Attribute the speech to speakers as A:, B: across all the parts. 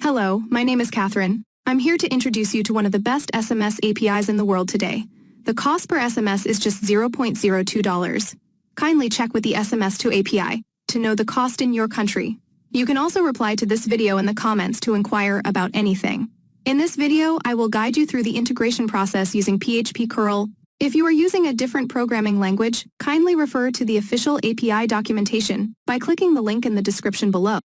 A: Hello, my name is Catherine. I'm here to introduce you to one of the best SMS APIs in the world today. The cost per SMS is just $0.02. Kindly check with the SMS.to API to know the cost in your country. You can also reply to this video in the comments to inquire about anything. In this video, I will guide you through the integration process using PHP curl. If you are using a different programming language, kindly refer to the official API documentation by clicking the link in the description below.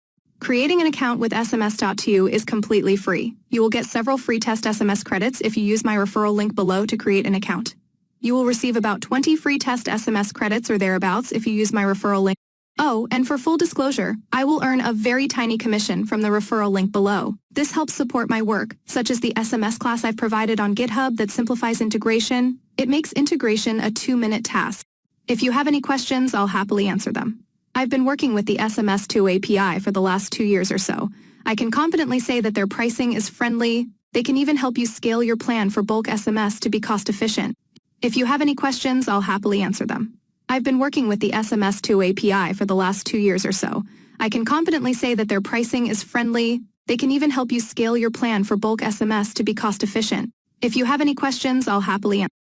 A: Creating an account with SMS.to is completely free. You will get several free test SMS credits if you use my referral link below to create an account. You will receive about 20 free test SMS credits or thereabouts if you use my referral link. Oh, and for full disclosure, I will earn a very tiny commission from the referral link below. This helps support my work, such as the SMS class I've provided on GitHub that simplifies integration. It makes integration a 2-minute task. If you have any questions, I'll happily answer them. I've been working with the SMS.to API for the last 2 years or so. I can confidently say that their pricing is friendly. They can even help you scale your plan for bulk SMS to be cost-efficient. If you have any questions, I'll happily answer them. I've been working with the SMS.to API for the last 2 years or so. I can confidently say that their pricing is friendly. They can even help you scale your plan for bulk SMS to be cost-efficient. If you have any questions, I'll happily answer.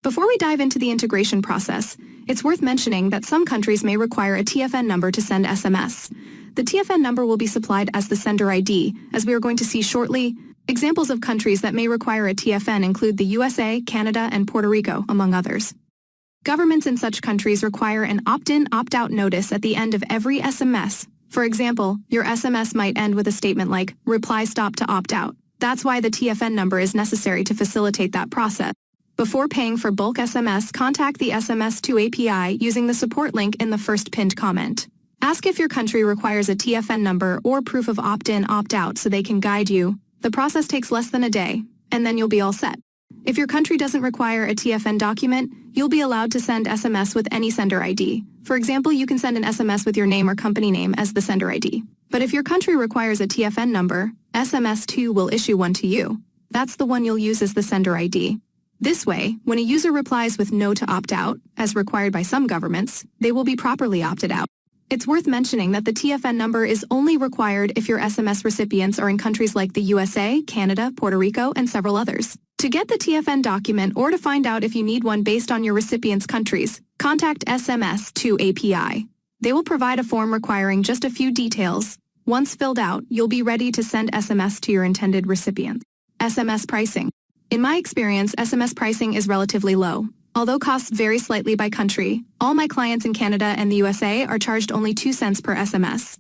A: Before we dive into the integration process, it's worth mentioning that some countries may require a TFN number to send SMS. The TFN number will be supplied as the sender ID, as we are going to see shortly. Examples of countries that may require a TFN include the USA, Canada, and Puerto Rico, among others. Governments in such countries require an opt-in, opt-out notice at the end of every SMS. For example, your SMS might end with a statement like, reply stop to opt-out. That's why the TFN number is necessary to facilitate that process. Before paying for bulk SMS, contact the SMS.to API using the support link in the first pinned comment. Ask if your country requires a TFN number or proof of opt-in, opt-out so they can guide you. The process takes less than a day, and then you'll be all set. If your country doesn't require a TFN document, you'll be allowed to send SMS with any sender ID. For example, you can send an SMS with your name or company name as the sender ID. But if your country requires a TFN number, SMS.to will issue one to you. That's the one you'll use as the sender ID. This way, when a user replies with no to opt out, as required by some governments, they will be properly opted out. It's worth mentioning that the TFN number is only required if your SMS recipients are in countries like the USA, Canada, Puerto Rico, and several others. To get the TFN document or to find out if you need one based on your recipient's countries, contact SMS.to API. They will provide a form requiring just a few details. Once filled out, you'll be ready to send SMS to your intended recipient. SMS pricing. In my experience, SMS pricing is relatively low. Although costs vary slightly by country, all my clients in Canada and the USA are charged only 2 cents per SMS.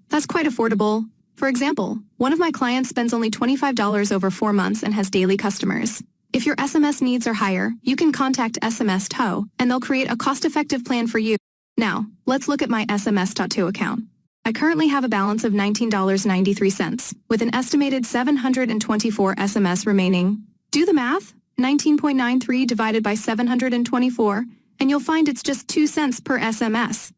A: That's quite affordable. For example, one of my clients spends only $25 over 4 months and has daily customers. If your SMS needs are higher, you can contact SMS.to, and they'll create a cost-effective plan for you. Now, let's look at my SMS.to account. I currently have a balance of $19.93, with an estimated 724 SMS remaining. Do the math, 19.93 divided by 724, and you'll find it's just 2 cents per SMS.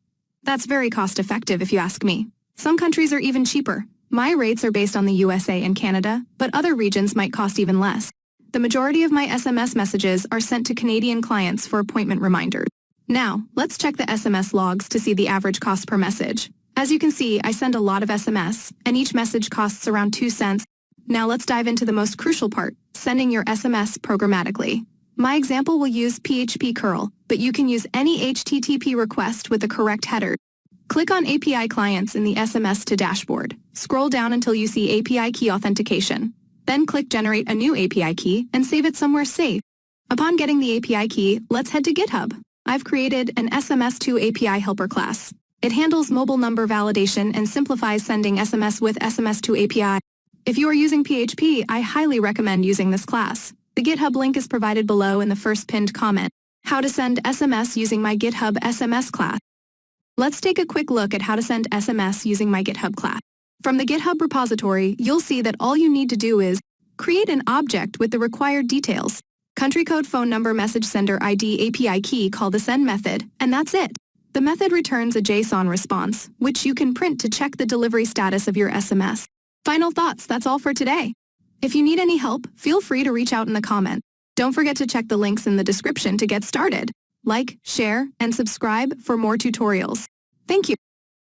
A: That's very cost-effective if you ask me. Some countries are even cheaper. My rates are based on the USA and Canada, but other regions might cost even less. The majority of my SMS messages are sent to Canadian clients for appointment reminders. Now, let's check the SMS logs to see the average cost per message. As you can see, I send a lot of SMS, and each message costs around 2 cents. Now let's dive into the most crucial part, sending your SMS programmatically. My example will use PHP curl, but you can use any HTTP request with the correct header. Click on API clients in the SMS.to dashboard. Scroll down until you see API key authentication. Then click generate a new API key and save it somewhere safe. Upon getting the API key, let's head to GitHub. I've created an SMS.to API helper class. It handles mobile number validation and simplifies sending SMS with SMS.to API. If you are using PHP, I highly recommend using this class. The GitHub link is provided below in the first pinned comment. How to send SMS using my GitHub SMS class. Let's take a quick look at how to send SMS using my GitHub class. From the GitHub repository, you'll see that all you need to do is create an object with the required details, country code, phone number, message sender ID, API key, call the send method, and that's it. The method returns a JSON response, which you can print to check the delivery status of your SMS. Final thoughts, that's all for today. If you need any help, feel free to reach out in the comments. Don't forget to check the links in the description to get started. Like, share, and subscribe for more tutorials. Thank you.